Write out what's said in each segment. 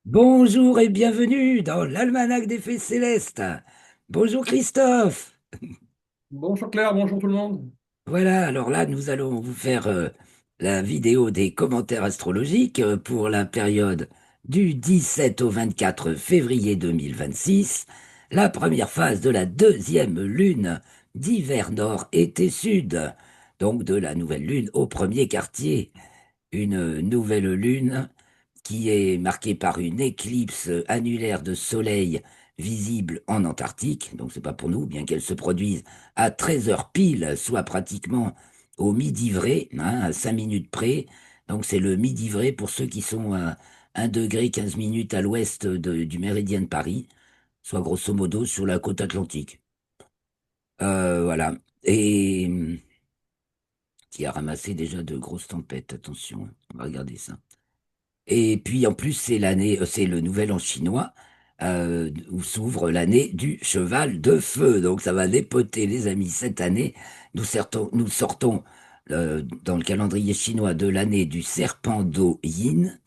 Bonjour et bienvenue dans l'Almanach des Fées Célestes. Bonjour Christophe. Bonjour Claire, bonjour tout le monde. Voilà, alors là, nous allons vous faire la vidéo des commentaires astrologiques pour la période du 17 au 24 février 2026, la première phase de la deuxième lune d'hiver nord, été sud, donc de la nouvelle lune au premier quartier. Une nouvelle lune qui est marquée par une éclipse annulaire de soleil visible en Antarctique. Donc c'est pas pour nous, bien qu'elle se produise à 13 heures pile, soit pratiquement au midi vrai, hein, à 5 minutes près. Donc c'est le midi vrai pour ceux qui sont à 1 degré 15 minutes à l'ouest du méridien de Paris, soit grosso modo sur la côte atlantique. Voilà. Et qui a ramassé déjà de grosses tempêtes. Attention, hein, on va regarder ça. Et puis en plus, c'est le nouvel an chinois où s'ouvre l'année du cheval de feu. Donc ça va dépoter, les amis, cette année. Nous sortons dans le calendrier chinois de l'année du serpent d'eau yin.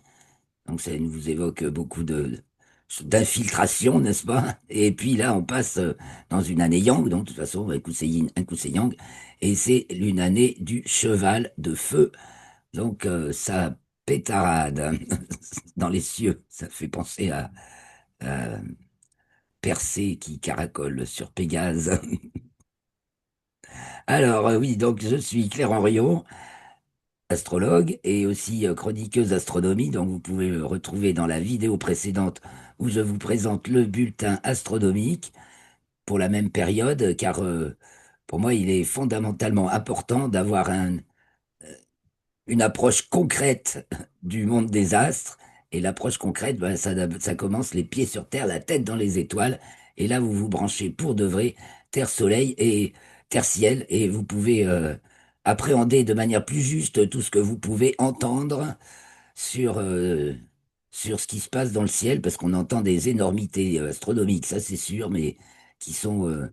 Donc ça nous évoque beaucoup d'infiltration, n'est-ce pas? Et puis là, on passe dans une année yang. Donc de toute façon, un coup c'est yin, un coup c'est yang. Et c'est une année du cheval de feu. Donc, ça pétarade dans les cieux. Ça fait penser à Persée qui caracole sur Pégase. Alors, oui, donc je suis Claire Henriot, astrologue et aussi chroniqueuse astronomie. Donc, vous pouvez me retrouver dans la vidéo précédente où je vous présente le bulletin astronomique pour la même période, car pour moi, il est fondamentalement important d'avoir une approche concrète du monde des astres. Et l'approche concrète, ben, ça commence les pieds sur Terre, la tête dans les étoiles. Et là, vous vous branchez pour de vrai Terre-Soleil et Terre-Ciel. Et vous pouvez appréhender de manière plus juste tout ce que vous pouvez entendre sur, euh, sur ce qui se passe dans le ciel, parce qu'on entend des énormités astronomiques, ça c'est sûr, mais qui sont...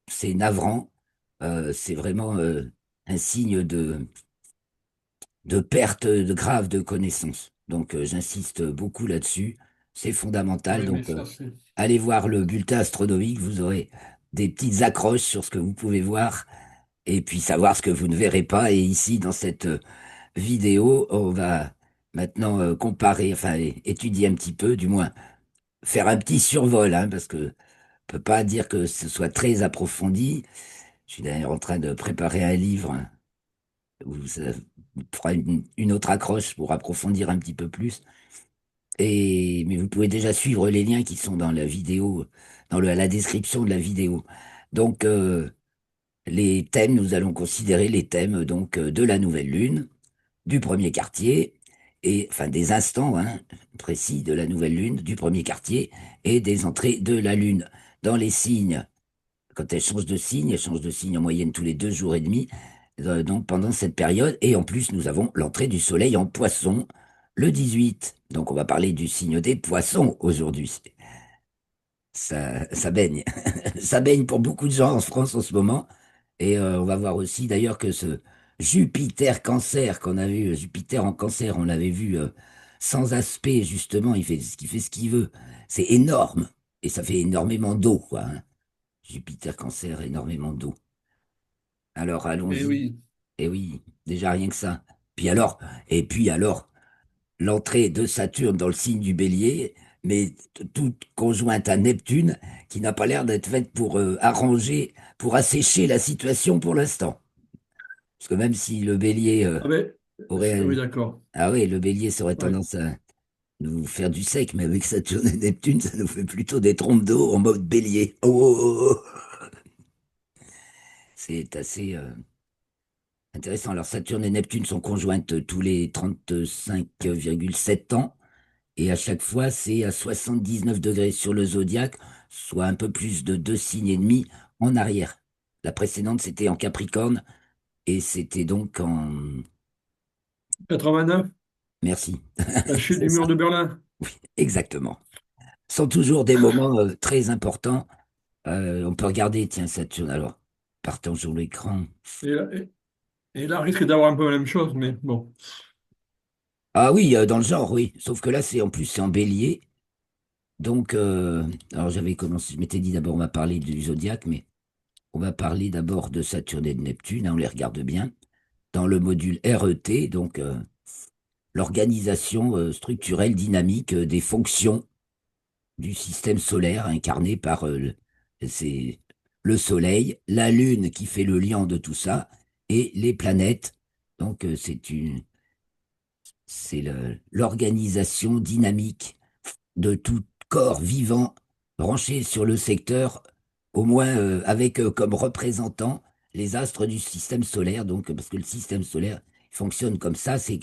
c'est navrant. C'est vraiment un signe de perte de grave de connaissances. Donc, j'insiste beaucoup là-dessus. C'est fondamental. Oui, mais Donc, ça c'est... allez voir le bulletin astronomique. Vous aurez des petites accroches sur ce que vous pouvez voir et puis savoir ce que vous ne verrez pas. Et ici, dans cette vidéo, on va maintenant comparer, enfin, étudier un petit peu, du moins, faire un petit survol, hein, parce que on peut pas dire que ce soit très approfondi. Je suis d'ailleurs en train de préparer un livre où ça fera une autre accroche pour approfondir un petit peu plus. Mais vous pouvez déjà suivre les liens qui sont dans la vidéo, la description de la vidéo. Donc, les thèmes, nous allons considérer les thèmes donc de la nouvelle lune, du premier quartier, et enfin des instants hein, précis de la nouvelle lune, du premier quartier, et des entrées de la lune dans les signes. Quand elle change de signe en moyenne tous les 2 jours et demi, donc pendant cette période. Et en plus, nous avons l'entrée du soleil en poisson le 18. Donc on va parler du signe des poissons aujourd'hui. Ça baigne. Ça baigne pour beaucoup de gens en France en ce moment. Et on va voir aussi d'ailleurs que ce Jupiter Cancer qu'on a vu, Jupiter en Cancer, on l'avait vu sans aspect, justement, il fait ce qu'il veut. C'est énorme. Et ça fait énormément d'eau, quoi, hein. Jupiter Cancer, énormément d'eau. Alors Eh allons-y. oui, Et oui, déjà rien que ça. Puis alors, et puis alors, l'entrée de Saturne dans le signe du Bélier, mais toute conjointe à Neptune, qui n'a pas l'air d'être faite pour arranger, pour assécher la situation pour l'instant. Parce que même si le Bélier ah ben, oui aurait... d'accord. Ah oui, le Bélier ça aurait Ouais. tendance à nous faire du sec, mais avec Saturne et Neptune, ça nous fait plutôt des trompes d'eau en mode Bélier. Oh, oh, oh, oh. C'est assez... intéressant. Alors, Saturne et Neptune sont conjointes tous les 35,7 ans. Et à chaque fois, c'est à 79 degrés sur le zodiaque, soit un peu plus de 2 signes et demi en arrière. La précédente, c'était en Capricorne. Et c'était donc en... 89, Merci. la chute C'est du ça. mur de Berlin. Oui, exactement. Ce sont toujours des moments très importants. On peut regarder, tiens, Saturne. Alors, partant sur l'écran. Et là, et là, risque d'avoir un peu la même chose, mais bon. Ah oui, dans le genre, oui. Sauf que là, c'est en plus, c'est en bélier. Donc, alors j'avais commencé, je m'étais dit d'abord, on va parler du zodiaque, mais on va parler d'abord de Saturne et de Neptune, hein, on les regarde bien. Dans le module RET, donc l'organisation structurelle dynamique des fonctions du système solaire incarné par c'est le Soleil, la Lune qui fait le lien de tout ça, et les planètes. Donc, c'est l'organisation dynamique de tout corps vivant branché sur le secteur, au moins avec comme représentant les astres du système solaire. Donc, parce que le système solaire fonctionne comme ça, c'est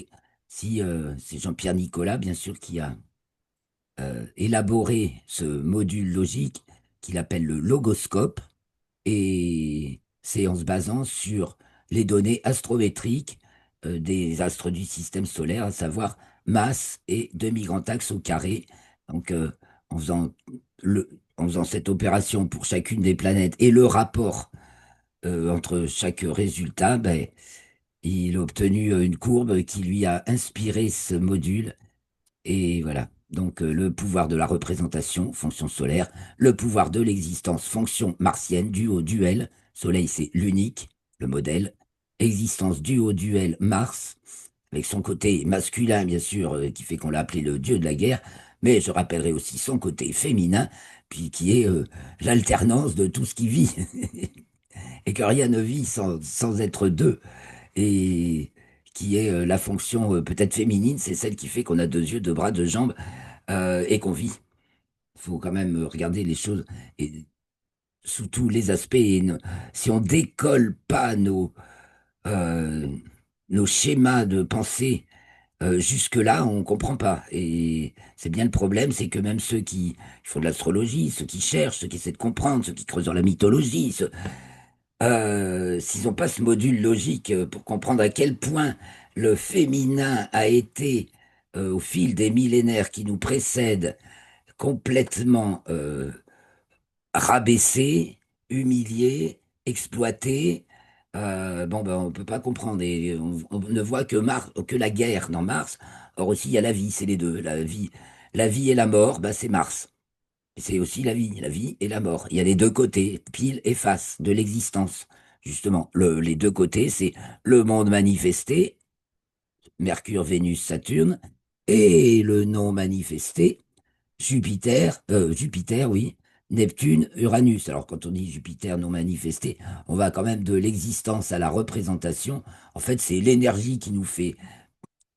Jean-Pierre Nicolas, bien sûr, qui a élaboré ce module logique qu'il appelle le logoscope, et c'est en se basant sur les données astrométriques des astres du système solaire, à savoir masse et demi-grand axe au carré. Donc, en faisant en faisant cette opération pour chacune des planètes et le rapport entre chaque résultat, ben, il a obtenu une courbe qui lui a inspiré ce module. Et voilà. Donc, le pouvoir de la représentation, fonction solaire, le pouvoir de l'existence, fonction martienne, due au duel. Soleil, c'est l'unique, le modèle. Existence due au duel Mars, avec son côté masculin, bien sûr, qui fait qu'on l'a appelé le dieu de la guerre, mais je rappellerai aussi son côté féminin, puis qui est l'alternance de tout ce qui vit, et que rien ne vit sans être deux, et qui est la fonction peut-être féminine, c'est celle qui fait qu'on a deux yeux, deux bras, deux jambes, et qu'on vit. Il faut quand même regarder les choses et, sous tous les aspects. Si on décolle pas euh, nos schémas de pensée jusque-là, on comprend pas. Et c'est bien le problème, c'est que même ceux qui font de l'astrologie, ceux qui cherchent, ceux qui essaient de comprendre, ceux qui creusent dans la mythologie, s'ils n'ont pas ce module logique pour comprendre à quel point le féminin a été, au fil des millénaires qui nous précèdent, complètement rabaissé, humilié, exploité. Bon, ben, on peut pas comprendre. Et on ne voit que, que la guerre dans Mars. Or aussi, il y a la vie, c'est les deux. La vie et la mort, ben, c'est Mars. Et c'est aussi la vie et la mort. Il y a les deux côtés, pile et face de l'existence. Justement, les deux côtés, c'est le monde manifesté, Mercure, Vénus, Saturne, et le non manifesté, Jupiter, oui, Neptune, Uranus. Alors, quand on dit Jupiter non manifesté, on va quand même de l'existence à la représentation. En fait, c'est l'énergie qui nous fait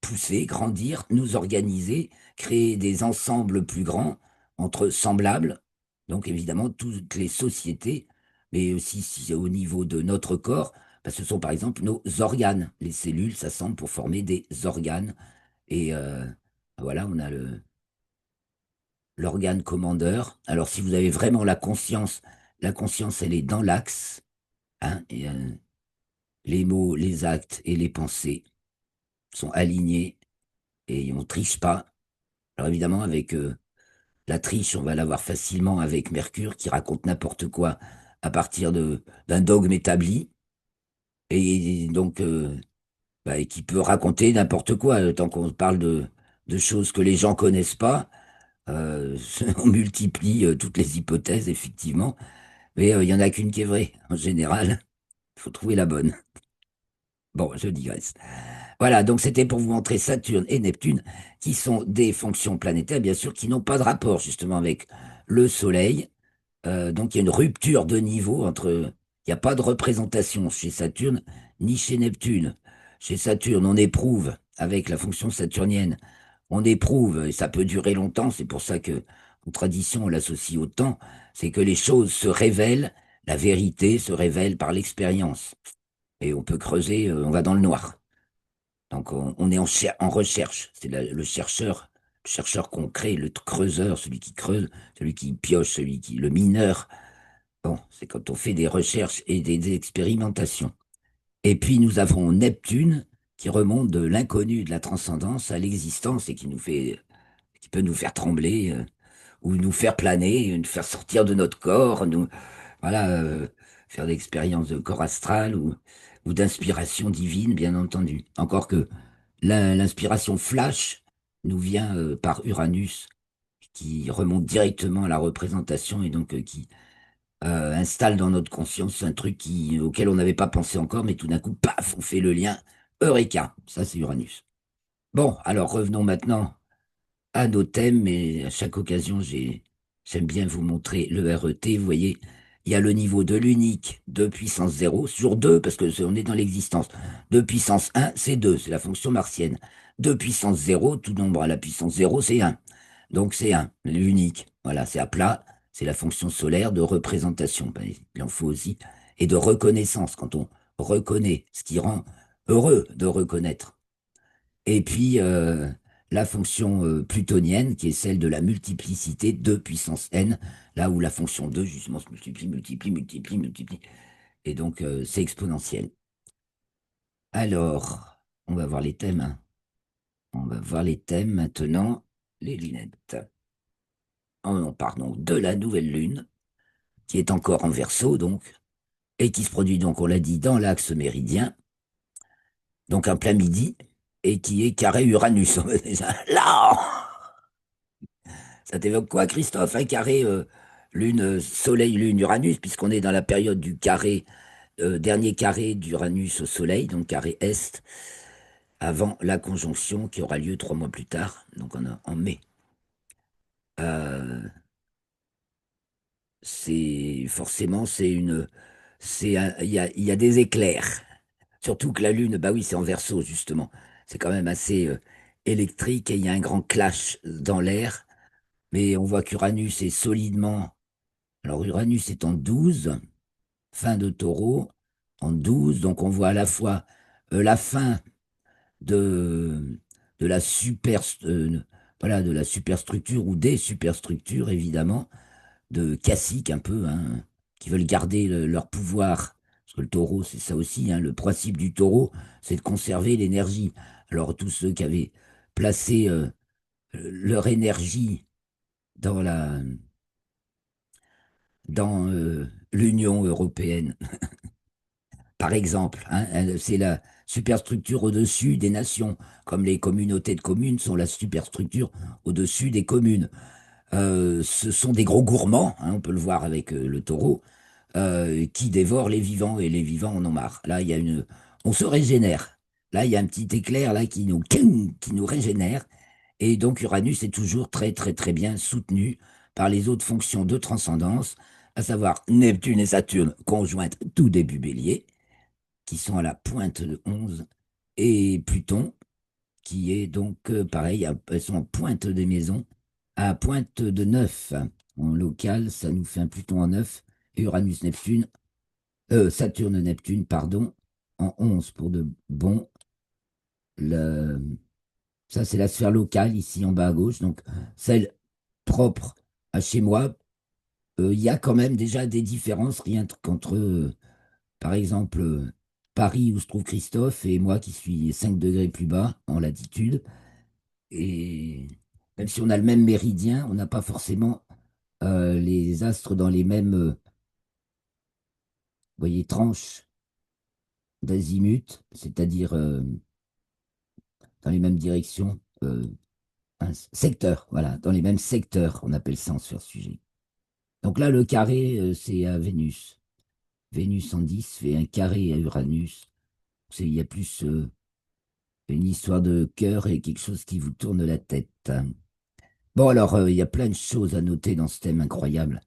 pousser, grandir, nous organiser, créer des ensembles plus grands entre semblables. Donc, évidemment, toutes les sociétés, mais aussi si au niveau de notre corps, bah, ce sont par exemple nos organes. Les cellules s'assemblent pour former des organes. Et voilà, on a l'organe commandeur. Alors, si vous avez vraiment la conscience, elle est dans l'axe, hein, et, les mots, les actes et les pensées sont alignés et on triche pas. Alors, évidemment, avec la triche, on va l'avoir facilement avec Mercure qui raconte n'importe quoi à partir d'un dogme établi et donc bah, et qui peut raconter n'importe quoi tant qu'on parle de choses que les gens connaissent pas. euh, on multiplie toutes les hypothèses, effectivement. Mais il y en a qu'une qui est vraie. En général, il faut trouver la bonne. Bon, je digresse. Voilà, donc c'était pour vous montrer Saturne et Neptune, qui sont des fonctions planétaires, bien sûr, qui n'ont pas de rapport justement avec le Soleil. Donc il y a une rupture de niveau entre... Il n'y a pas de représentation chez Saturne ni chez Neptune. Chez Saturne, on éprouve, avec la fonction saturnienne, on éprouve, et ça peut durer longtemps, c'est pour ça que en tradition on l'associe au temps, c'est que les choses se révèlent, la vérité se révèle par l'expérience. Et on peut creuser, on va dans le noir. Donc on est en recherche. C'est le chercheur concret, le creuseur, celui qui creuse, celui qui pioche, le mineur. Bon, c'est quand on fait des recherches et des expérimentations. Et puis nous avons Neptune qui remonte de l'inconnu, de la transcendance à l'existence et qui peut nous faire trembler ou nous faire planer, nous faire sortir de notre corps, voilà, faire des expériences de corps astral ou d'inspiration divine, bien entendu. Encore que L'inspiration flash nous vient par Uranus, qui remonte directement à la représentation et donc qui installe dans notre conscience un truc auquel on n'avait pas pensé encore, mais tout d'un coup, paf, on fait le lien. Eureka! Ça, c'est Uranus. Bon, alors revenons maintenant à nos thèmes, mais à chaque occasion, j'aime bien vous montrer le RET. Vous voyez, il y a le niveau de l'unique de puissance 0 sur 2 parce que on est dans l'existence. De puissance 1, c'est 2, c'est la fonction martienne. De puissance 0, tout nombre à la puissance 0, c'est 1. Donc c'est 1, l'unique. Voilà, c'est à plat, c'est la fonction solaire de représentation. Ben, il en faut aussi. Et de reconnaissance, quand on reconnaît, ce qui rend heureux de reconnaître. Et puis, la fonction plutonienne, qui est celle de la multiplicité 2 puissance n, là où la fonction 2, justement, se multiplie, multiplie, multiplie, multiplie. Et donc, c'est exponentiel. Alors, on va voir les thèmes, hein. On va voir les thèmes maintenant. Les lunettes. Oh non, pardon, de la nouvelle lune, qui est encore en Verseau, donc, et qui se produit, donc, on l'a dit, dans l'axe méridien, donc en plein midi, et qui est carré Uranus. Là! Ça t'évoque quoi, Christophe? Un carré lune, soleil, lune, Uranus, puisqu'on est dans la période du carré, dernier carré d'Uranus au soleil, donc carré est, avant la conjonction qui aura lieu 3 mois plus tard, donc en mai. Euh, c'est forcément, il y a des éclairs. Surtout que la lune, bah oui, c'est en Verseau, justement. C'est quand même assez électrique et il y a un grand clash dans l'air. Mais on voit qu'Uranus est solidement. Alors, Uranus est en 12, fin de Taureau, en 12. Donc, on voit à la fois la fin de, de la voilà, de la superstructure ou des superstructures, évidemment, de caciques un peu, hein, qui veulent garder leur pouvoir. Parce que le taureau, c'est ça aussi, hein, le principe du taureau, c'est de conserver l'énergie. Alors, tous ceux qui avaient placé leur énergie dans dans l'Union européenne, par exemple, hein, c'est la superstructure au-dessus des nations, comme les communautés de communes sont la superstructure au-dessus des communes. Ce sont des gros gourmands, hein, on peut le voir avec le taureau, qui dévorent les vivants et les vivants en ont marre. Là, on se régénère. Là, il y a un petit éclair là qui nous régénère. Et donc Uranus est toujours très très très bien soutenu par les autres fonctions de transcendance, à savoir Neptune et Saturne conjointes tout début Bélier, qui sont à la pointe de 11, et Pluton, qui est donc pareil, elles sont en pointe des maisons, à pointe de 9. En local, ça nous fait un Pluton en 9, et Uranus-Neptune, Saturne-Neptune, pardon, en 11 pour de bon. Le, Ça, c'est la sphère locale, ici en bas à gauche, donc celle propre à chez moi. Il y a quand même déjà des différences, rien qu'entre par exemple, Paris où se trouve Christophe et moi qui suis 5 degrés plus bas en latitude. Et même si on a le même méridien, on n'a pas forcément les astres dans les mêmes, vous voyez, tranches d'azimut, c'est-à-dire dans les mêmes directions, secteurs, voilà, dans les mêmes secteurs, on appelle ça en sujet. Donc là, le carré, c'est à Vénus. Vénus en 10 fait un carré à Uranus. Il y a plus une histoire de cœur et quelque chose qui vous tourne la tête. Bon, alors, il y a plein de choses à noter dans ce thème incroyable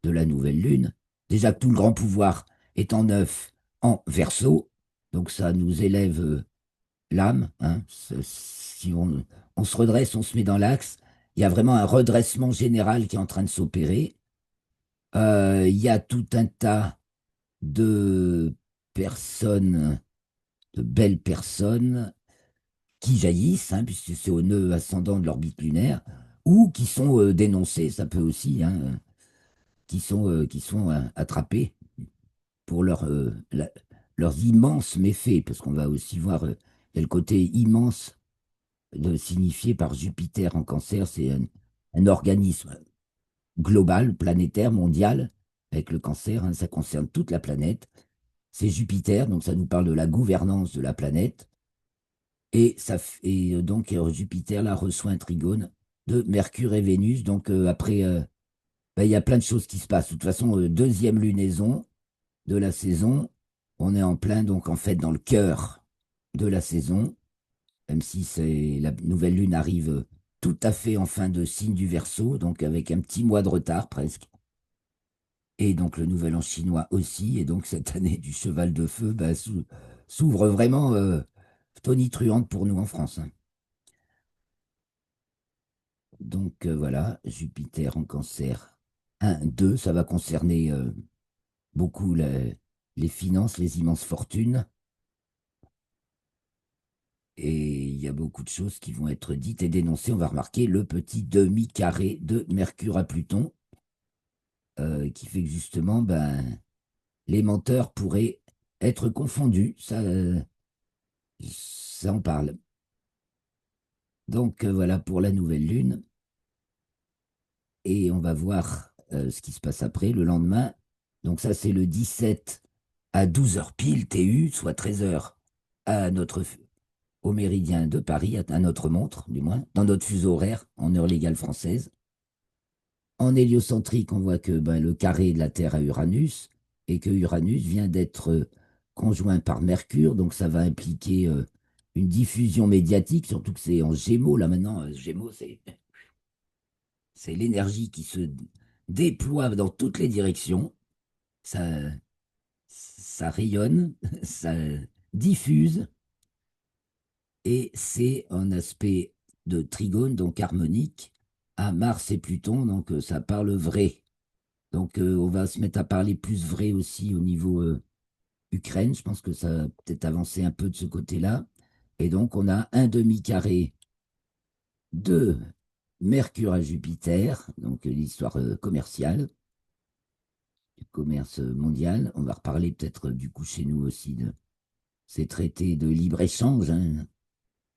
de la nouvelle lune. Déjà que tout le grand pouvoir est en neuf, en verso, donc ça nous élève l'âme, hein. Si on se redresse, on se met dans l'axe, il y a vraiment un redressement général qui est en train de s'opérer. Il y a tout un tas de personnes, de belles personnes qui jaillissent, hein, puisque c'est au nœud ascendant de l'orbite lunaire, ou qui sont dénoncés, ça peut aussi, hein, qui sont attrapés pour leurs immenses méfaits, parce qu'on va aussi voir il y a le côté immense de signifié par Jupiter en cancer, c'est un organisme global, planétaire, mondial, avec le cancer, hein, ça concerne toute la planète. C'est Jupiter, donc ça nous parle de la gouvernance de la planète. Et donc Jupiter là reçoit un trigone de Mercure et Vénus. Donc après, ben, il y a plein de choses qui se passent. De toute façon, deuxième lunaison de la saison, on est en plein donc en fait dans le cœur de la saison, même si la nouvelle lune arrive tout à fait en fin de signe du Verseau, donc avec un petit mois de retard presque. Et donc le nouvel an chinois aussi. Et donc cette année du cheval de feu bah, s'ouvre vraiment tonitruante pour nous en France, hein. Donc voilà, Jupiter en cancer 1, 2, ça va concerner beaucoup les finances, les immenses fortunes. Et il y a beaucoup de choses qui vont être dites et dénoncées. On va remarquer le petit demi-carré de Mercure à Pluton, qui fait que justement, ben, les menteurs pourraient être confondus. Ça en parle. Donc voilà pour la nouvelle lune. Et on va voir ce qui se passe après, le lendemain. Donc ça, c'est le 17 à 12 heures pile, TU, soit 13 heures à au méridien de Paris, à notre montre, du moins, dans notre fuseau horaire, en heure légale française. En héliocentrique, on voit que ben, le carré de la Terre à Uranus, et que Uranus vient d'être conjoint par Mercure, donc ça va impliquer une diffusion médiatique, surtout que c'est en Gémeaux, là maintenant, Gémeaux, c'est l'énergie qui se déploie dans toutes les directions, ça, ça rayonne, ça diffuse, et c'est un aspect de trigone, donc harmonique, à Mars et Pluton, donc ça parle vrai. Donc on va se mettre à parler plus vrai aussi au niveau Ukraine, je pense que ça va peut-être avancer un peu de ce côté-là. Et donc on a un demi-carré de Mercure à Jupiter, donc l'histoire commerciale, du commerce mondial. On va reparler peut-être du coup chez nous aussi de ces traités de libre-échange, hein.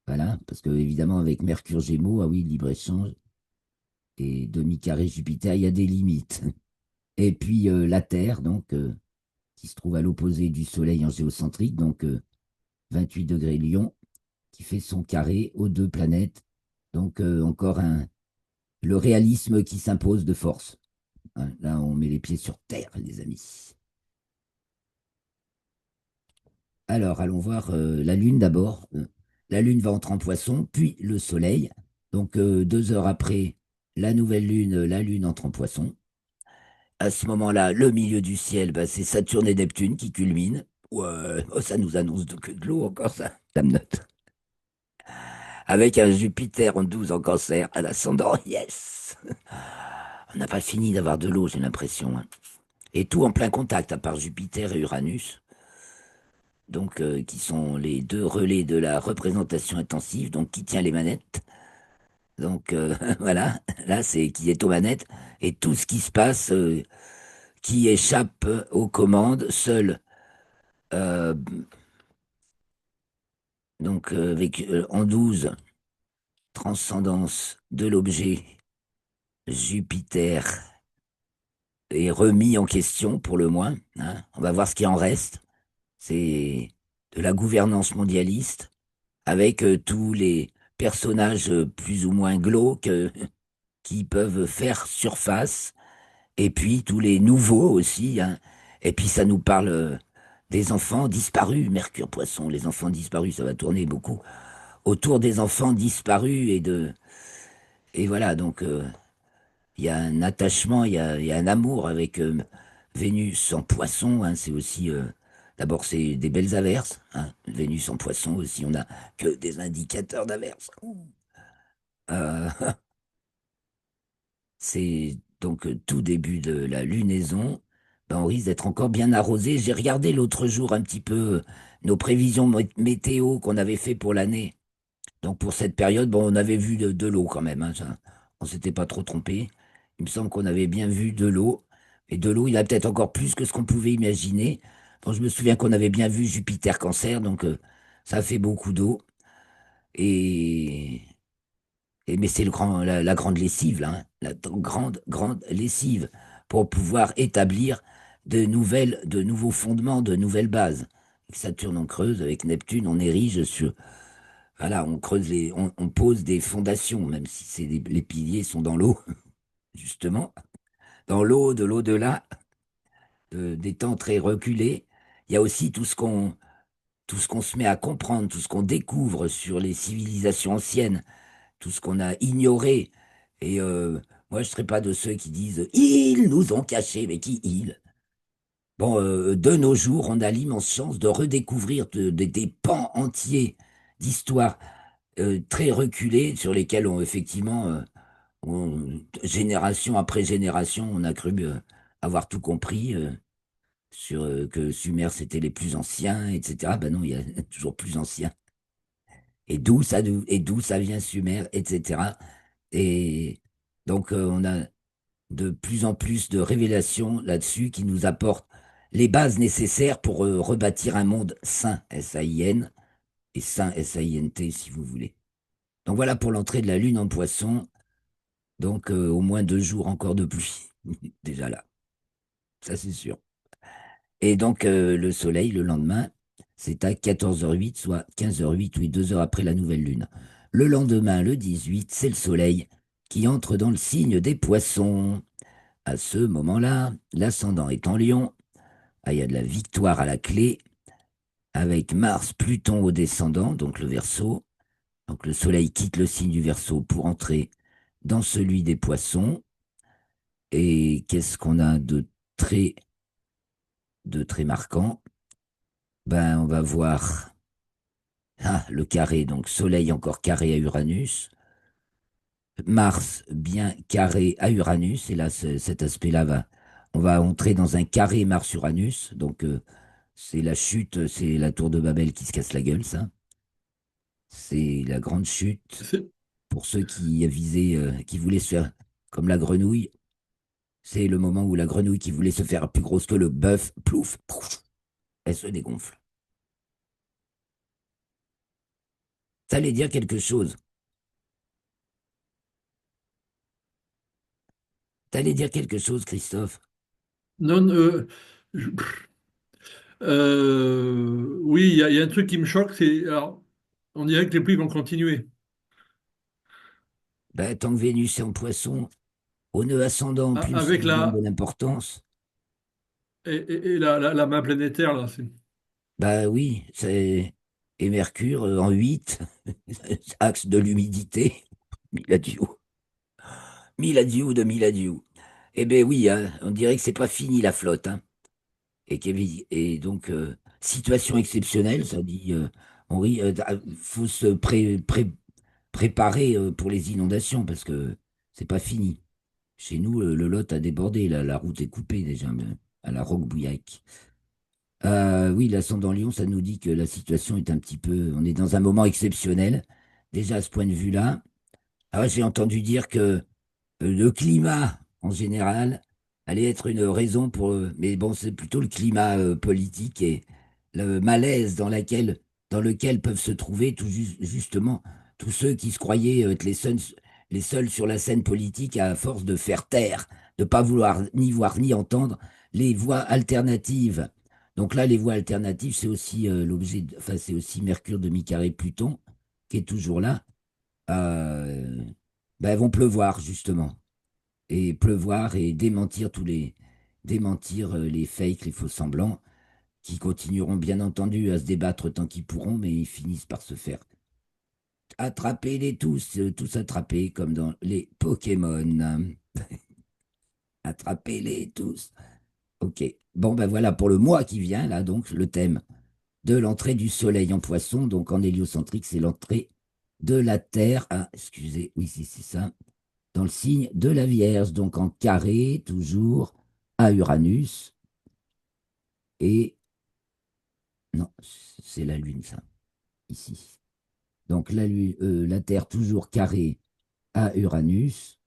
Voilà, parce que évidemment avec Mercure Gémeaux, ah oui, libre-échange et demi-carré Jupiter, il y a des limites. Et puis la Terre, donc, qui se trouve à l'opposé du Soleil en géocentrique, donc 28 degrés Lion, qui fait son carré aux deux planètes. Donc encore le réalisme qui s'impose de force, hein. Là, on met les pieds sur terre, les amis. Alors, allons voir la Lune d'abord. La Lune va entrer en Poisson, puis le Soleil. Donc, 2 heures après la nouvelle Lune, la Lune entre en Poisson. À ce moment-là, le milieu du ciel, bah, c'est Saturne et Neptune qui culminent. Ouais, oh, ça nous annonce que de l'eau encore, ça me note. Avec un Jupiter en 12 en Cancer à l'ascendant, yes! On n'a pas fini d'avoir de l'eau, j'ai l'impression, hein. Et tout en plein contact, à part Jupiter et Uranus, donc qui sont les deux relais de la représentation intensive, donc qui tient les manettes. Donc voilà, là c'est qui est aux manettes et tout ce qui se passe qui échappe aux commandes seul. euh, donc avec en 12 transcendance de l'objet, Jupiter est remis en question pour le moins, hein. On va voir ce qui en reste. C'est de la gouvernance mondialiste avec tous les personnages plus ou moins glauques qui peuvent faire surface, et puis tous les nouveaux aussi, hein. Et puis ça nous parle des enfants disparus, Mercure Poisson, les enfants disparus, ça va tourner beaucoup autour des enfants disparus et voilà, donc il y a un attachement, il y a un amour avec Vénus en Poisson, hein. C'est aussi d'abord c'est des belles averses, hein. Vénus en Poisson aussi, on n'a que des indicateurs d'averses. Ouh. Euh, c'est donc tout début de la lunaison. Ben, on risque d'être encore bien arrosé. J'ai regardé l'autre jour un petit peu nos prévisions météo qu'on avait fait pour l'année. Donc pour cette période, bon, on avait vu de l'eau quand même, hein, on s'était pas trop trompé. Il me semble qu'on avait bien vu de l'eau. Et de l'eau, il y en a peut-être encore plus que ce qu'on pouvait imaginer. Bon, je me souviens qu'on avait bien vu Jupiter Cancer, donc ça fait beaucoup d'eau. Et, mais c'est la grande lessive, là, hein, la grande, grande lessive pour pouvoir établir de nouveaux fondements, de nouvelles bases. Avec Saturne en Creuse, avec Neptune, on érige sur Voilà, on creuse on pose des fondations, même si les piliers sont dans l'eau, justement, dans l'eau de l'au-delà, des temps très reculés. Il y a aussi tout ce qu'on se met à comprendre, tout ce qu'on découvre sur les civilisations anciennes, tout ce qu'on a ignoré. Et moi, je ne serais pas de ceux qui disent ils nous ont cachés, mais qui ils? Bon, de nos jours, on a l'immense chance de redécouvrir des pans entiers d'histoire très reculés sur lesquels effectivement, génération après génération, on a cru avoir tout compris sur que Sumer c'était les plus anciens, etc. Ben non, il y a toujours plus anciens. Et d'où ça vient Sumer, etc. Et donc, on a de plus en plus de révélations là-dessus qui nous apportent les bases nécessaires pour rebâtir un monde sain, S-A-I-N, et sain, S-A-I-N-T, si vous voulez. Donc voilà pour l'entrée de la Lune en Poisson. Donc au moins 2 jours encore de pluie, déjà là, ça c'est sûr. Et donc le Soleil, le lendemain, c'est à 14h08, soit 15h08, oui, 2 heures après la nouvelle Lune. Le lendemain, le 18, c'est le Soleil qui entre dans le signe des Poissons. À ce moment-là, l'ascendant est en Lion. Ah, il y a de la victoire à la clé, avec Mars, Pluton au descendant, donc le Verseau. Donc le Soleil quitte le signe du Verseau pour entrer dans celui des Poissons. Et qu'est-ce qu'on a de très marquant? Ben, on va voir le carré, donc Soleil encore carré à Uranus. Mars bien carré à Uranus. Et là, cet aspect-là on va entrer dans un carré Mars-Uranus. Donc, c'est la chute, c'est la tour de Babel qui se casse la gueule, ça. C'est la grande chute C'est pour ceux qui avisaient, qui voulaient se faire comme la grenouille. C'est le moment où la grenouille qui voulait se faire plus grosse que le bœuf, plouf, pouf, elle se dégonfle. Ça allait dire quelque chose. T'allais dire quelque chose, Christophe. non, oui, il y a un truc qui me choque, c'est alors, on dirait que les pluies vont continuer. Ben, tant que Vénus est en Poisson, au nœud ascendant, plus on Avec lui donne de la l'importance. et la main planétaire là, c'est Bah oui, c'est. Et Mercure en 8, axe de l'humidité, Miladiou, Miladiou de Miladiou. Eh ben oui, hein, on dirait que c'est pas fini la flotte, hein. Et donc, situation exceptionnelle, ça dit Henri, faut se préparer pour les inondations parce que c'est pas fini. Chez nous, le Lot a débordé, la route est coupée déjà, à la Roque-Bouillac. Oui, l'ascendant Lion, ça nous dit que la situation est un petit peu. On est dans un moment exceptionnel, déjà à ce point de vue-là. Ah, ouais, j'ai entendu dire que le climat, en général, allait être une raison pour. Mais bon, c'est plutôt le climat politique et le malaise dans lequel peuvent se trouver justement tous ceux qui se croyaient être les seuls sur la scène politique à force de faire taire, de ne pas vouloir ni voir ni entendre les voies alternatives. Donc là, les voies alternatives, c'est aussi enfin, c'est aussi Mercure demi-carré Pluton qui est toujours là. Euh, ben, elles vont pleuvoir justement et pleuvoir et démentir les fakes, les faux semblants, qui continueront bien entendu à se débattre tant qu'ils pourront, mais ils finissent par se faire attraper les tous, tous attrapés comme dans les Pokémon. Attrapez-les tous. Ok. Bon, ben voilà pour le mois qui vient, là, donc le thème de l'entrée du soleil en poisson, donc en héliocentrique, c'est l'entrée de la Terre. Ah, excusez, oui, c'est ça. Dans le signe de la Vierge, donc en carré, toujours à Uranus. Et non, c'est la Lune, ça, ici. Donc la Terre toujours carrée à Uranus.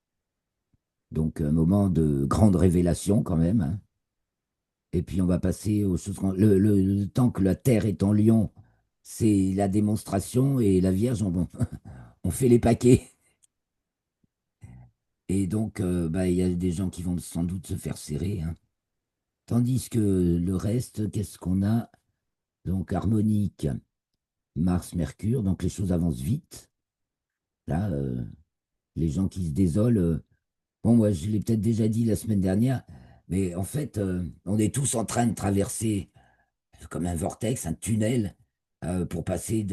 Donc un moment de grande révélation quand même, hein. Et puis on va passer aux choses. Le temps que la Terre est en Lion, c'est la démonstration et la Vierge, on fait les paquets. Et donc, bah, il y a des gens qui vont sans doute se faire serrer, hein. Tandis que le reste, qu'est-ce qu'on a? Donc harmonique. Mars, Mercure, donc les choses avancent vite. Là, les gens qui se désolent, bon, moi, je l'ai peut-être déjà dit la semaine dernière, mais en fait, on est tous en train de traverser comme un vortex, un tunnel, pour passer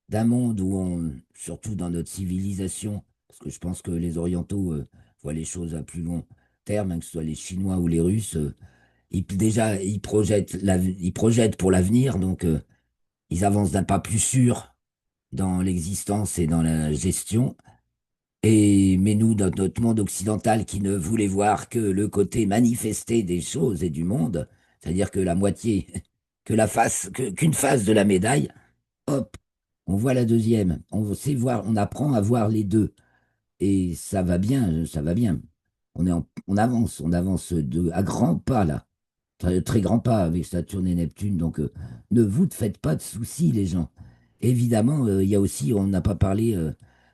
d'un monde où on, surtout dans notre civilisation, parce que je pense que les Orientaux voient les choses à plus long terme, hein, que ce soit les Chinois ou les Russes, déjà, ils projettent pour l'avenir, donc ils avancent d'un pas plus sûr dans l'existence et dans la gestion. Mais nous, dans notre monde occidental qui ne voulait voir que le côté manifesté des choses et du monde, c'est-à-dire que la moitié, qu'une face de la médaille, hop, on voit la deuxième. On sait voir, on apprend à voir les deux. Et ça va bien, ça va bien. On avance à grands pas là. Très, très grands pas avec Saturne et Neptune. Donc, ne vous faites pas de soucis, les gens. Évidemment, il y a aussi, on n'a pas parlé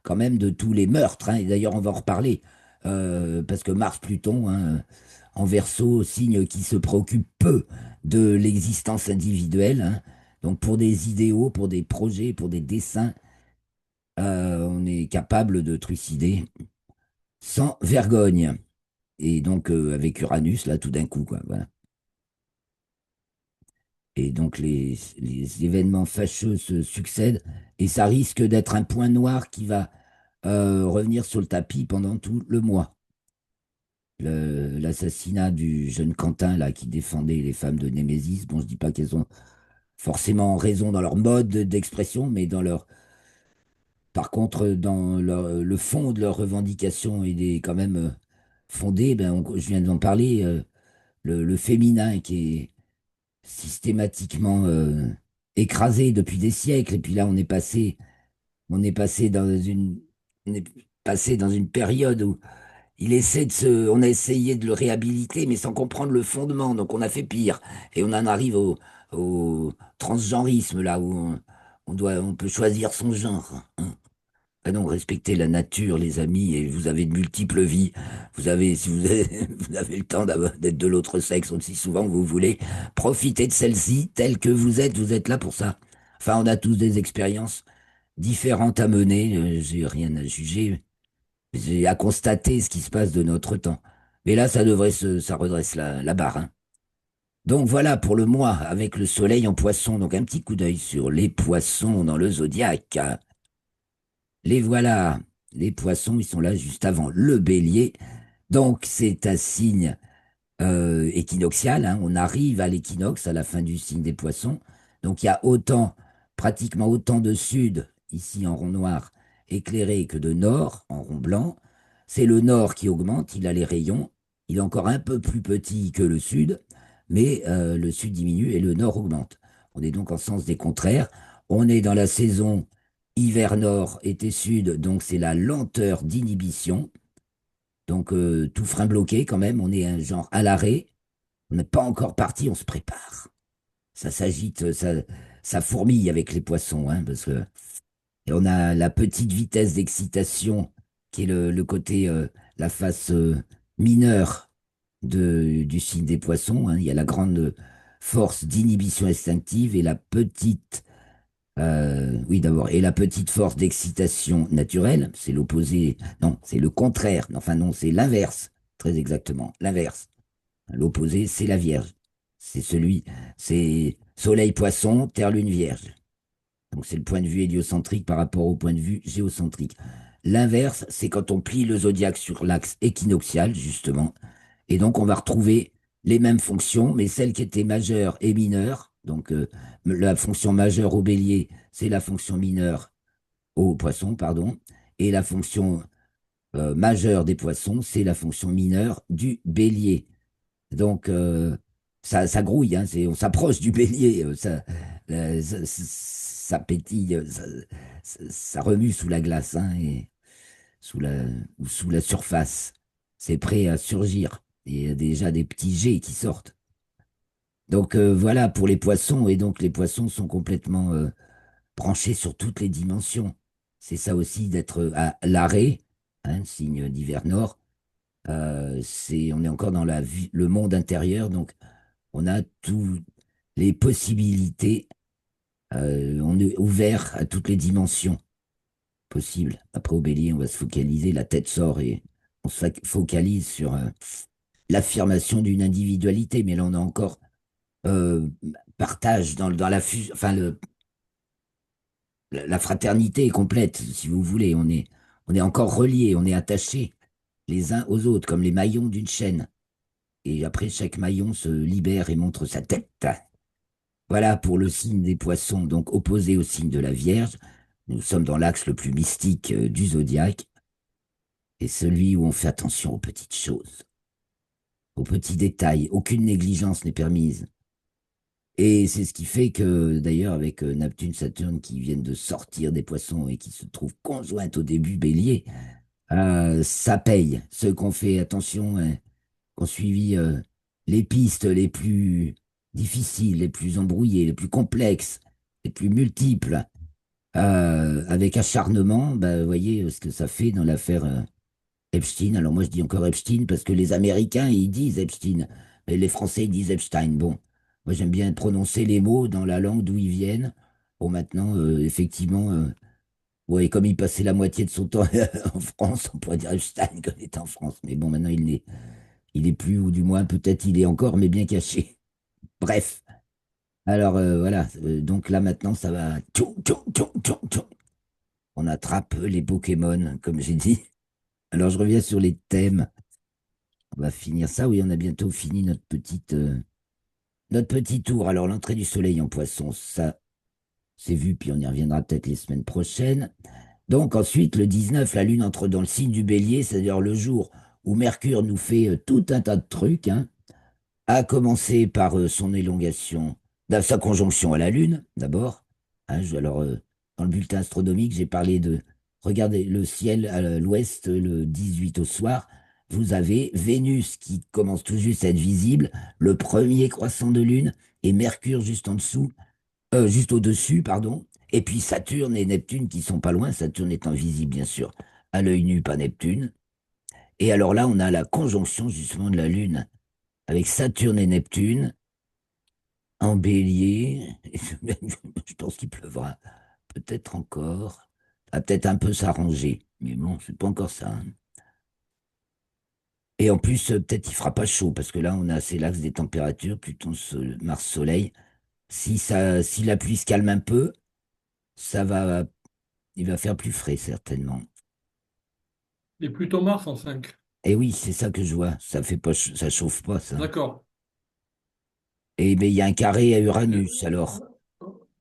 quand même de tous les meurtres, hein, et d'ailleurs, on va en reparler. Parce que Mars-Pluton, hein, en Verseau, signe qui se préoccupe peu de l'existence individuelle, hein. Donc, pour des idéaux, pour des projets, pour des dessins, on est capable de trucider sans vergogne. Et donc, avec Uranus, là, tout d'un coup, quoi, voilà. Et donc, les événements fâcheux se succèdent et ça risque d'être un point noir qui va revenir sur le tapis pendant tout le mois. L'assassinat du jeune Quentin, là, qui défendait les femmes de Némésis, bon, je dis pas qu'elles ont forcément raison dans leur mode d'expression, mais par contre, dans le fond de leurs revendications, il est quand même fondé, ben, je viens d'en parler, le féminin qui est systématiquement écrasé depuis des siècles. Et puis là, on est passé on est passé dans une période où on a essayé de le réhabiliter, mais sans comprendre le fondement. Donc on a fait pire. Et on en arrive au transgenrisme, là où on peut choisir son genre, hein. Ah non, respectez la nature, les amis, et vous avez de multiples vies. Si vous avez, vous avez le temps d'être de l'autre sexe aussi souvent que vous voulez, profitez de celle-ci telle que vous êtes là pour ça. Enfin, on a tous des expériences différentes à mener, j'ai rien à juger, j'ai à constater ce qui se passe de notre temps. Mais là, ça redresse la barre, hein. Donc voilà pour le mois avec le soleil en poisson. Donc un petit coup d'œil sur les poissons dans le zodiaque. Les voilà, les poissons, ils sont là juste avant le bélier. Donc c'est un signe équinoxial, hein. On arrive à l'équinoxe, à la fin du signe des poissons. Donc il y a pratiquement autant de sud, ici en rond noir, éclairé que de nord, en rond blanc. C'est le nord qui augmente, il a les rayons. Il est encore un peu plus petit que le sud, mais le sud diminue et le nord augmente. On est donc en sens des contraires. On est dans la saison hiver-nord, été-sud, donc c'est la lenteur d'inhibition. Donc tout frein bloqué quand même, on est un genre à l'arrêt. On n'est pas encore parti, on se prépare. Ça s'agite, ça fourmille avec les poissons, hein, parce que et on a la petite vitesse d'excitation qui est le côté, la face mineure du signe des poissons, hein. Il y a la grande force d'inhibition instinctive et la petite, oui d'abord, et la petite force d'excitation naturelle, c'est l'opposé, non, c'est le contraire, enfin non, c'est l'inverse, très exactement, l'inverse. L'opposé, c'est la Vierge. C'est Soleil Poisson, Terre Lune Vierge. Donc c'est le point de vue héliocentrique par rapport au point de vue géocentrique. L'inverse, c'est quand on plie le zodiaque sur l'axe équinoxial, justement. Et donc on va retrouver les mêmes fonctions, mais celles qui étaient majeures et mineures. Donc la fonction majeure au bélier, c'est la fonction mineure au poisson, pardon. Et la fonction majeure des poissons, c'est la fonction mineure du bélier. Donc, ça grouille, hein, on s'approche du bélier, ça pétille, ça remue sous la glace, hein, et ou sous la surface. C'est prêt à surgir. Il y a déjà des petits jets qui sortent. Donc, voilà pour les poissons, et donc les poissons sont complètement branchés sur toutes les dimensions. C'est ça aussi d'être à l'arrêt, hein, signe d'hiver nord. On est encore dans le monde intérieur, donc on a toutes les possibilités On est ouvert à toutes les dimensions possibles. Après, au bélier, on va se focaliser, la tête sort et on se focalise sur l'affirmation d'une individualité. Mais là, on a encore euh, partage dans la fusion, enfin, la fraternité est complète, si vous voulez. On est encore reliés, on est attachés les uns aux autres, comme les maillons d'une chaîne. Et après, chaque maillon se libère et montre sa tête. Voilà pour le signe des poissons, donc opposé au signe de la Vierge. Nous sommes dans l'axe le plus mystique du zodiaque et celui où on fait attention aux petites choses, aux petits détails. Aucune négligence n'est permise. Et c'est ce qui fait que, d'ailleurs, avec Neptune, Saturne qui viennent de sortir des poissons et qui se trouvent conjointes au début bélier, ça paye. Ceux qui ont fait attention, hein, qui ont suivi les pistes les plus difficiles, les plus embrouillées, les plus complexes, les plus multiples, avec acharnement, bah, vous voyez ce que ça fait dans l'affaire Epstein. Alors moi je dis encore Epstein parce que les Américains ils disent Epstein, et les Français ils disent Epstein. Bon, moi j'aime bien prononcer les mots dans la langue d'où ils viennent. Bon maintenant, effectivement, ouais, comme il passait la moitié de son temps en France, on pourrait dire Epstein quand il était en France. Mais bon, maintenant il est plus, ou du moins peut-être il est encore, mais bien caché. Bref. Alors voilà, donc là maintenant ça va. Tchou, tchou, tchou, tchou, tchou. On attrape les Pokémon, comme j'ai dit. Alors je reviens sur les thèmes. On va finir ça. Oui, on a bientôt fini notre petit tour. Alors l'entrée du soleil en poisson, ça c'est vu, puis on y reviendra peut-être les semaines prochaines. Donc ensuite, le 19, la Lune entre dans le signe du Bélier, c'est-à-dire le jour où Mercure nous fait tout un tas de trucs, hein, à commencer par son élongation, sa conjonction à la Lune, d'abord. Hein, alors, dans le bulletin astronomique, j'ai parlé de, regardez le ciel à l'ouest le 18 au soir. Vous avez Vénus qui commence tout juste à être visible, le premier croissant de Lune, et Mercure juste en dessous, juste au-dessus, pardon. Et puis Saturne et Neptune qui sont pas loin, Saturne étant visible, bien sûr, à l'œil nu, pas Neptune. Et alors là, on a la conjonction justement de la Lune avec Saturne et Neptune en bélier. Je pense qu'il pleuvra peut-être encore. Ça va peut-être un peu s'arranger. Mais bon, c'est pas encore ça, hein. Et en plus, peut-être il fera pas chaud, parce que là, on a c'est l'axe des températures, Pluton, Mars, Soleil. Si la pluie se calme un peu, ça va, il va faire plus frais, certainement. Et Pluton Mars en 5. Et oui, c'est ça que je vois. Ça fait pas, ça chauffe pas, ça. D'accord. Et mais il y a un carré à Euh, Uranus, alors.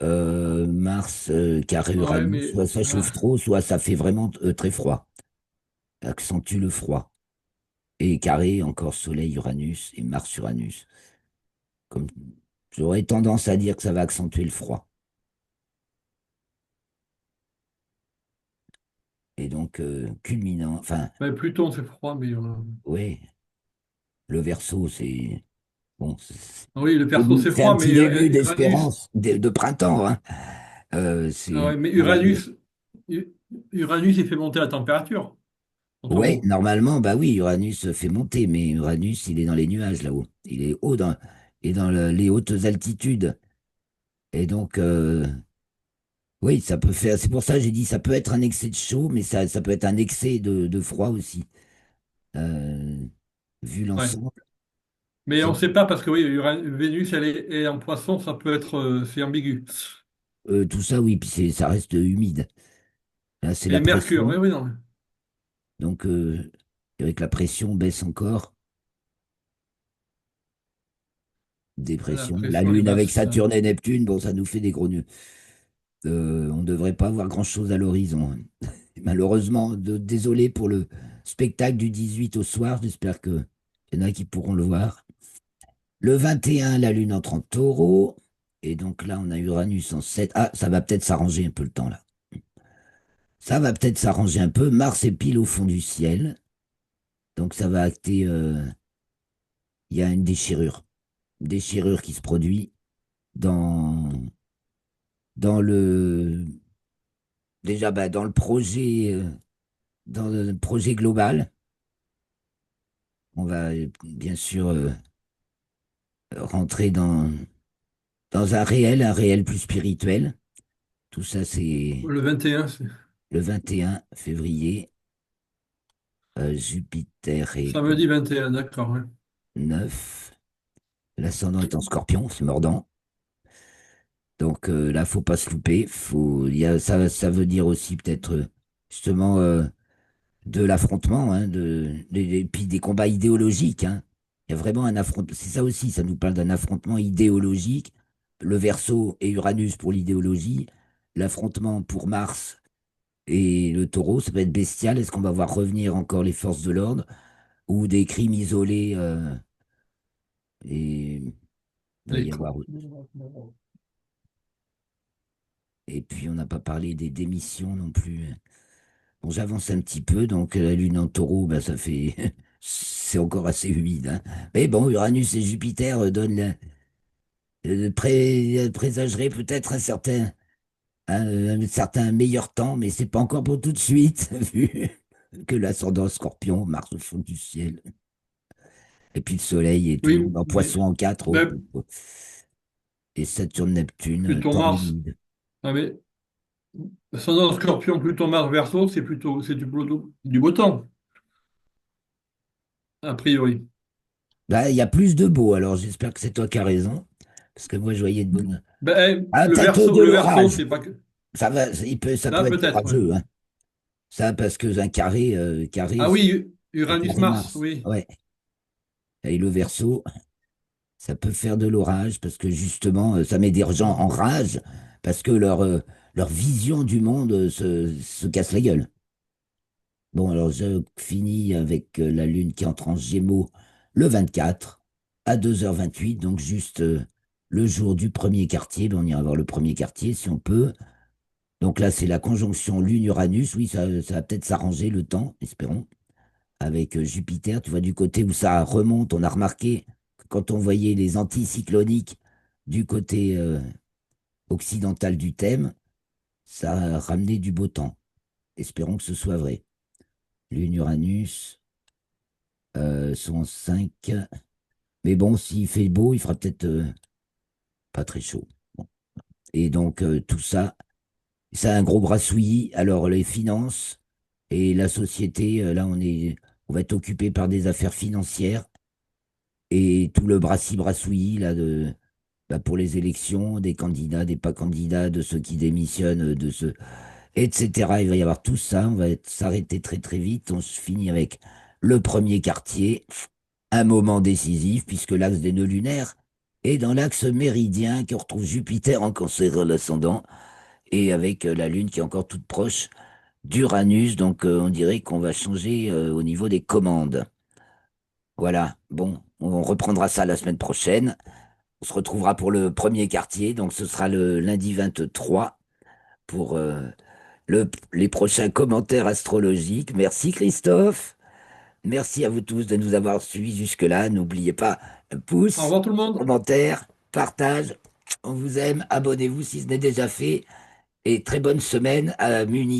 Mars, carré ouais, Uranus, mais soit ça chauffe trop, soit ça fait vraiment très froid. Accentue le froid. Et carré, encore Soleil, Uranus et Mars, Uranus. Comme, j'aurais tendance à dire que ça va accentuer le froid. Et donc, culminant, enfin, Pluton c'est froid, mais oui, le Verseau, c'est bon, oui, le Verseau c'est c'est un froid, mais petit début Uranus, d'espérance, de printemps, hein. ah C'est ouais, mais normalement. Uranus il fait monter la température en Ouais, taureau. normalement, bah oui, Uranus se fait monter, mais Uranus, il est dans les nuages là-haut. Il est haut et dans les hautes altitudes. Et donc, oui, ça peut faire. C'est pour ça que j'ai dit ça peut être un excès de chaud, mais ça peut être un excès de froid aussi. Euh, vu Ouais. l'ensemble, Mais on c'est ne sait pas parce que oui, Vénus est en poisson, ça peut être c'est ambigu. tout ça, oui, puis ça reste humide. Là, c'est Et la Mercure, pression. oui, oui, non. Donc, avec la pression, baisse encore. La Dépression. La pression est Lune avec basse. Saturne et Neptune, bon, ça nous fait des gros nœuds. On ne devrait pas voir grand-chose à l'horizon, hein. Malheureusement, désolé pour le spectacle du 18 au soir. J'espère qu'il y en a qui pourront le voir. Le 21, la Lune entre en Taureau. Et donc là, on a Uranus en 7. Ah, ça va peut-être s'arranger un peu le temps là. Ça va peut-être s'arranger un peu. Mars est pile au fond du ciel. Donc ça va acter. Il y a une déchirure. Une déchirure qui se produit dans, dans le. Déjà, bah, dans le projet global. On va bien sûr rentrer dans un réel plus spirituel. Tout ça, c'est Le 21, c'est le 21 février. Jupiter est samedi 21, d'accord. Ouais. 9. L'ascendant est en Scorpion, c'est mordant. Donc là, faut pas se louper. Ça veut dire aussi peut-être justement de l'affrontement, hein, et puis des combats idéologiques, hein. Il y a vraiment un affrontement. C'est ça aussi, ça nous parle d'un affrontement idéologique. Le Verseau et Uranus pour l'idéologie, l'affrontement pour Mars et le Taureau, ça va être bestial. Est-ce qu'on va voir revenir encore les forces de l'ordre ou des crimes isolés et il va Les y co- avoir. Et puis on n'a pas parlé des démissions non plus. Bon, j'avance un petit peu, donc la Lune en Taureau, bah, ça fait. C'est encore assez humide, hein. Mais bon, Uranus et Jupiter donnent présagerait peut-être un certain meilleur temps, mais c'est pas encore pour tout de suite, vu que l'ascendant Scorpion, Mars au fond du ciel, et puis le Soleil et tout le Oui, monde en mais Poisson en 4, ben, et Saturne, Neptune, Pluton temps Mars. humide. Ah, mais ascendant Scorpion, Pluton Mars Verseau, c'est du beau temps, a priori. Là, il y a plus de beau, alors j'espère que c'est toi qui as raison, parce que moi je voyais de bonnes. Ben, Ah, peut-être de Le Verseau, l'orage. c'est pas que. Ça Là, peut être peut-être, ouais. orageux, hein. Ça, parce que un carré, Ah oui, un carré Uranus-Mars, Mars. oui. Ouais. Et le Verseau, ça peut faire de l'orage parce que justement, ça met des gens en rage parce que leur vision du monde se casse la gueule. Bon, alors je finis avec la Lune qui entre en Gémeaux le 24 à 2h28, donc juste le jour du premier quartier. Ben, on ira voir le premier quartier si on peut. Donc là, c'est la conjonction Lune-Uranus. Oui, ça va peut-être s'arranger le temps, espérons. Avec Jupiter, tu vois, du côté où ça remonte, on a remarqué que quand on voyait les anticycloniques du côté occidental du thème, ça a ramené du beau temps. Espérons que ce soit vrai. Lune, Uranus sont 5. Mais bon, s'il fait beau, il fera peut-être pas très chaud. Bon. Et donc, tout ça, ça a un gros brassouillis. Alors, les finances et la société, là, on va être occupé par des affaires financières et tout le brassouillis là bah, pour les élections, des candidats, des pas candidats, de ceux qui démissionnent, de ceux, etc. Il va y avoir tout ça. On va s'arrêter très très vite. On se finit avec le premier quartier, un moment décisif puisque l'axe des nœuds lunaires est dans l'axe méridien qui retrouve Jupiter en Cancer à l'ascendant et avec la Lune qui est encore toute proche d'Uranus. Donc on dirait qu'on va changer au niveau des commandes. Voilà. Bon, on reprendra ça la semaine prochaine. On se retrouvera pour le premier quartier, donc ce sera le lundi 23 pour les prochains commentaires astrologiques. Merci Christophe. Merci à vous tous de nous avoir suivis jusque-là. N'oubliez pas, un Au pouce, revoir tout le monde. commentaire, partage. On vous aime. Abonnez-vous si ce n'est déjà fait. Et très bonne semaine à Muni.